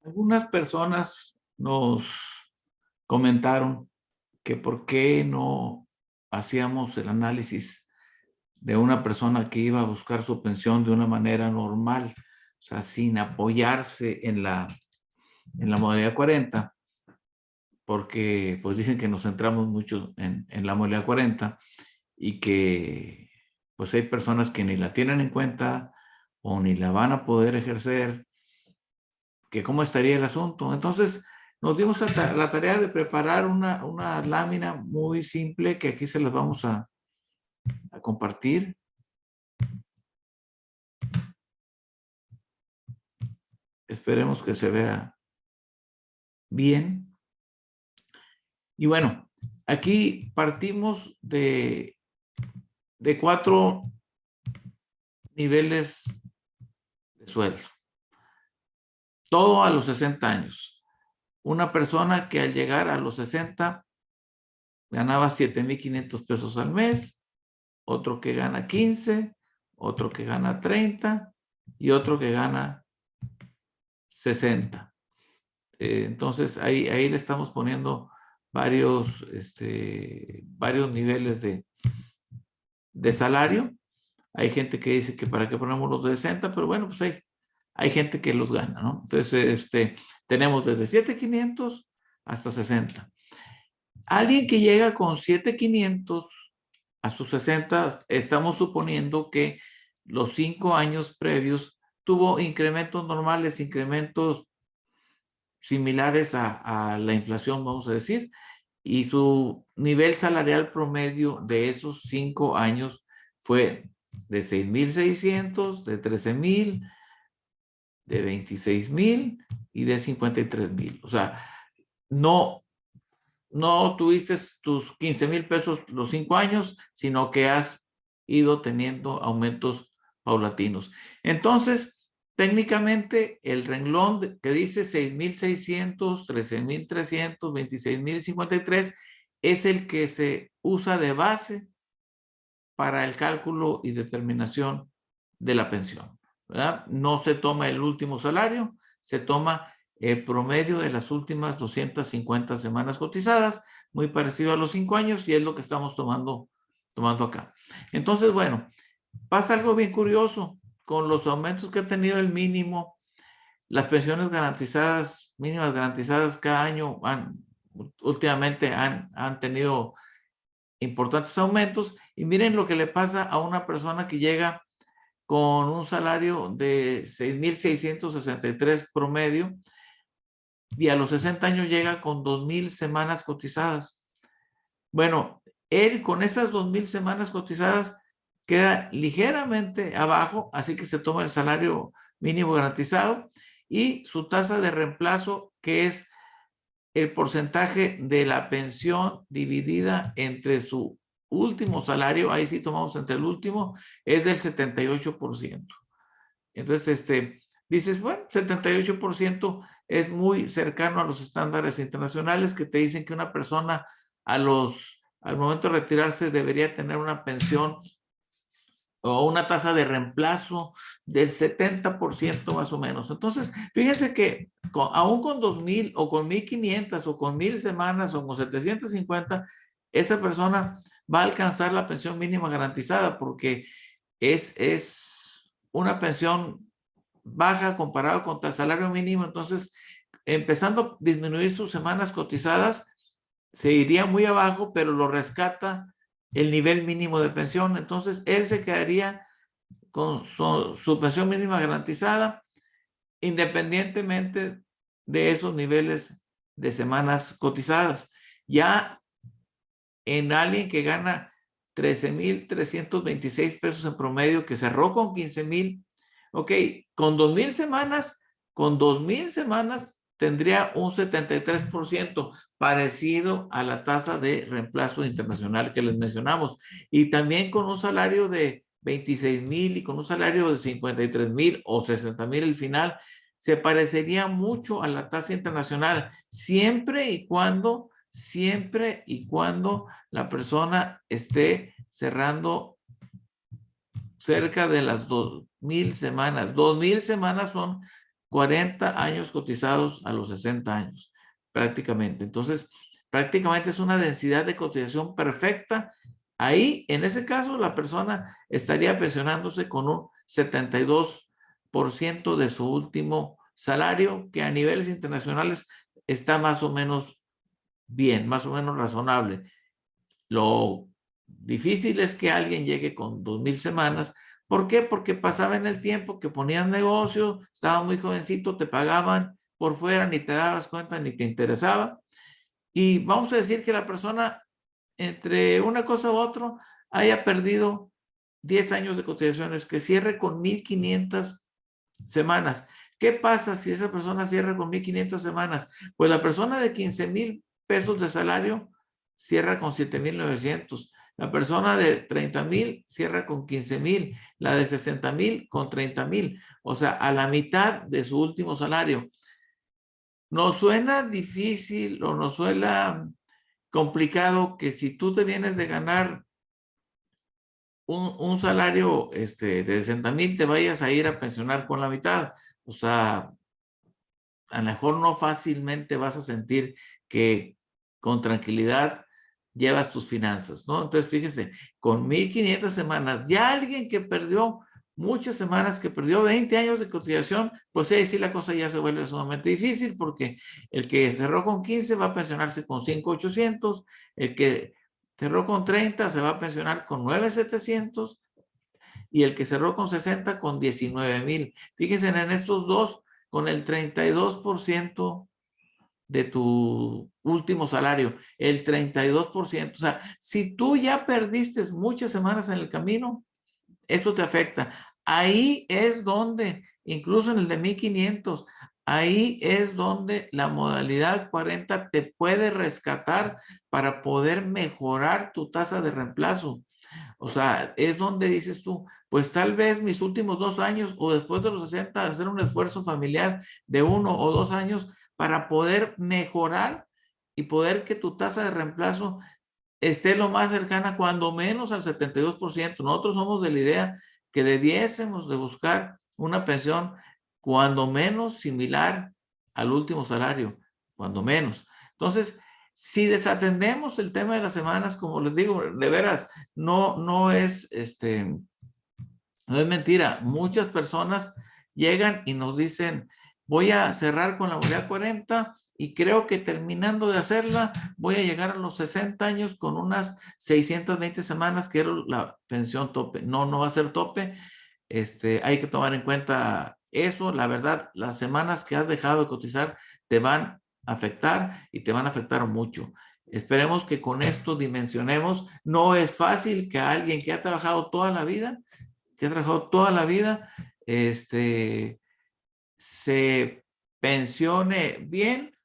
Algunas personas nos comentaron que por qué no hacíamos el análisis de una persona que iba a buscar su pensión de una manera normal, o sea, sin apoyarse en la modalidad 40, porque pues dicen que nos centramos mucho en la modalidad 40 y que pues hay personas que ni la tienen en cuenta o ni la van a poder ejercer, que cómo estaría el asunto. Entonces, nos dimos la tarea de preparar una lámina muy simple que aquí se las vamos a compartir. Esperemos que se vea bien. Y bueno, aquí partimos de 4 niveles de sueldo. Todo a los 60 años. Una persona que al llegar a los 60 ganaba 7,500 pesos al mes, otro que gana 15, otro que gana 30 y otro que gana 60. Entonces ahí le estamos poniendo varios niveles de salario. Hay gente que dice que para qué ponemos los de 60, pero bueno, pues hay gente que los gana, ¿no? Entonces, tenemos desde 7,500 hasta 60. Alguien que llega con 7,500 a sus 60, estamos suponiendo que los 5 años previos tuvo incrementos normales, incrementos similares a la inflación, vamos a decir, y su nivel salarial promedio de esos 5 años fue de 6,600, de 13,000, de 26,000 y de 53,000. O sea, no, no tuviste tus 15,000 pesos los 5 años, sino que has ido teniendo aumentos paulatinos. Entonces, técnicamente, el renglón que dice 6,600, 13,300, 26,053 es el que se usa de base para el cálculo y determinación de la pensión, ¿verdad? No se toma el último salario, se toma el promedio de las últimas 250 semanas cotizadas, muy parecido a los 5 años, y es lo que estamos tomando acá. Entonces, bueno, pasa algo bien curioso. Con los aumentos que ha tenido el mínimo, las pensiones garantizadas, mínimas garantizadas cada año últimamente han tenido importantes aumentos, y miren lo que le pasa a una persona que llega con un salario de 6,663 promedio y a los 60 años llega con 2,000 semanas cotizadas. Bueno, él con estas 2,000 semanas cotizadas queda ligeramente abajo, así que se toma el salario mínimo garantizado y su tasa de reemplazo, que es el porcentaje de la pensión dividida entre su último salario, ahí sí tomamos entre el último, es del 78%. Entonces, dices, bueno, 78% es muy cercano a los estándares internacionales que te dicen que una persona al momento de retirarse debería tener una pensión o una tasa de reemplazo del 70% más o menos. Entonces, fíjense que aún con 2,000 o con 1,500 o con 1,000 semanas o con 750, esa persona va a alcanzar la pensión mínima garantizada porque es una pensión baja comparado con el salario mínimo. Entonces, empezando a disminuir sus semanas cotizadas, se iría muy abajo, pero lo rescata el nivel mínimo de pensión. Entonces, él se quedaría con su pensión mínima garantizada, independientemente de esos niveles de semanas cotizadas. Ya en alguien que gana 13,326 pesos en promedio, que cerró con 15,000, ok, con 2,000 semanas tendría un 73%, parecido a la tasa de reemplazo internacional que les mencionamos. Y también con un salario de 26,000 y con un salario de 53,000 o 60,000 al final, se parecería mucho a la tasa internacional, siempre y cuando la persona esté cerrando cerca de las 2,000 semanas. 2,000 semanas son 40 años cotizados a los 60 años, prácticamente. Entonces, prácticamente es una densidad de cotización perfecta. Ahí, en ese caso, la persona estaría pensionándose con un 72% de su último salario, que a niveles internacionales está más o menos bien, más o menos razonable. Lo difícil es que alguien llegue con 2,000 semanas. ¿Por qué? Porque pasaba en el tiempo que ponían negocio, estaba muy jovencito, te pagaban por fuera, ni te dabas cuenta, ni te interesaba. Y vamos a decir que la persona, entre una cosa u otra, haya perdido 10 años de cotizaciones, que cierre con 1,500 semanas. ¿Qué pasa si esa persona cierra con 1,500 semanas? Pues la persona de 15,000 pesos de salario cierra con 7,900. La persona de 30,000 cierra con 15,000. La de 60,000 con 30,000. O sea, a la mitad de su último salario. Nos suena difícil o nos suena complicado que si tú te vienes de ganar un salario de 60,000, te vayas a ir a pensionar con la mitad. O sea, a lo mejor no fácilmente vas a sentir que con tranquilidad llevas tus finanzas, ¿no? Entonces, fíjese, con 1,500 semanas, ya alguien que perdió muchas semanas, que perdió 20 años de cotización, pues ahí sí la cosa ya se vuelve sumamente difícil, porque el que cerró con 15 va a pensionarse con 5,800, el que cerró con 30 se va a pensionar con 9,700, y el que cerró con 60 con 19,000. Fíjense en estos dos, con el 32% de tu último salario, el 32%. O sea, si tú ya perdiste muchas semanas en el camino, eso te afecta. Ahí es donde, incluso en el de 1,500, ahí es donde la modalidad 40 te puede rescatar para poder mejorar tu tasa de reemplazo. O sea, es donde dices tú, pues tal vez mis últimos 2 años o después de los 60, hacer un esfuerzo familiar de 1 o 2 años para poder mejorar y poder que tu tasa de reemplazo esté lo más cercana, cuando menos al 72%. Nosotros somos de la idea que debiésemos de buscar una pensión cuando menos similar al último salario, cuando menos. Entonces, si desatendemos el tema de las semanas, como les digo, de veras, no es no es mentira. Muchas personas llegan y nos dicen, voy a cerrar con la modalidad 40 y creo que terminando de hacerla voy a llegar a los 60 años con unas 620 semanas, que era la pensión tope. No, no va a ser tope. Hay que tomar en cuenta eso. La verdad, las semanas que has dejado de cotizar te van a afectar y te van a afectar mucho. Esperemos que con esto dimensionemos. No es fácil que alguien que ha trabajado toda la vida, se pensione bien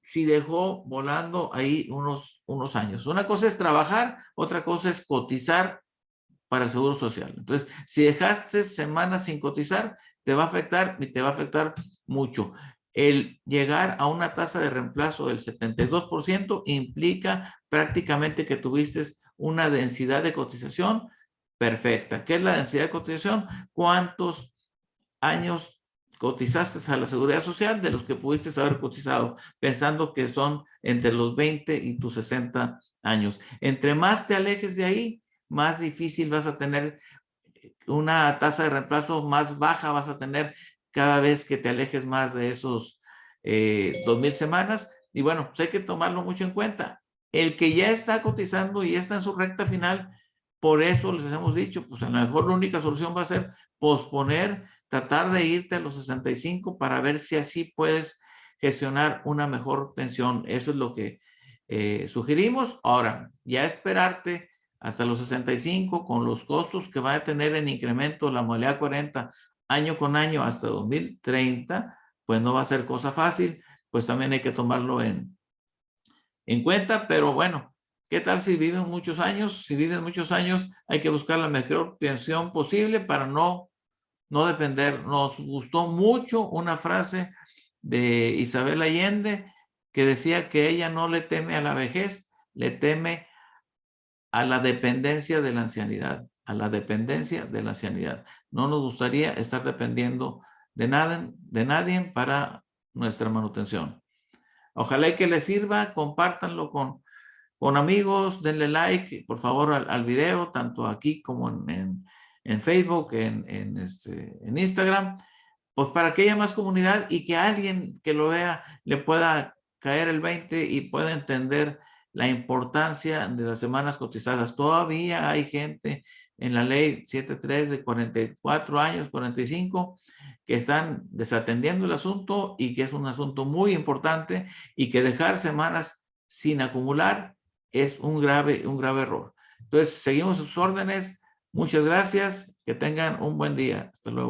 si dejó volando ahí unos años. Una cosa es trabajar, otra cosa es cotizar para el Seguro Social. Entonces, si dejaste semanas sin cotizar, te va a afectar y te va a afectar mucho. El llegar a una tasa de reemplazo del 72% implica prácticamente que tuviste una densidad de cotización perfecta. ¿Qué es la densidad de cotización? ¿Cuántos años cotizaste a la Seguridad Social de los que pudiste haber cotizado, pensando que son entre los 20 y tus 60 años? Entre más te alejes de ahí, más difícil vas a tener una tasa de reemplazo, más baja vas a tener cada vez que te alejes más de esos 2,000 semanas. Y bueno, pues hay que tomarlo mucho en cuenta. El que ya está cotizando y ya está en su recta final, por eso les hemos dicho, pues a lo mejor la única solución va a ser posponer, tratar de irte a los 65 para ver si así puedes gestionar una mejor pensión. Eso es lo que sugerimos. Ahora, ya esperarte hasta los 65 con los costos que va a tener en incremento la modalidad 40 año con año hasta 2030, pues no va a ser cosa fácil, pues también hay que tomarlo en cuenta, pero bueno, ¿qué tal si viven muchos años? Si viven muchos años, hay que buscar la mejor pensión posible para no depender. Nos gustó mucho una frase de Isabel Allende que decía que ella no le teme a la vejez, le teme a la dependencia de la ancianidad, a la dependencia de la ancianidad. No nos gustaría estar dependiendo de nadie para nuestra manutención. Ojalá y que les sirva, compártanlo con amigos, denle like, por favor, al video, tanto aquí como en Facebook, en Instagram, pues para que haya más comunidad y que alguien que lo vea le pueda caer el 20 y pueda entender la importancia de las semanas cotizadas. Todavía hay gente en la ley 73 de 44 años, 45, que están desatendiendo el asunto y que es un asunto muy importante y que dejar semanas sin acumular es un grave error. Entonces, seguimos sus órdenes. Muchas gracias. Que tengan un buen día. Hasta luego.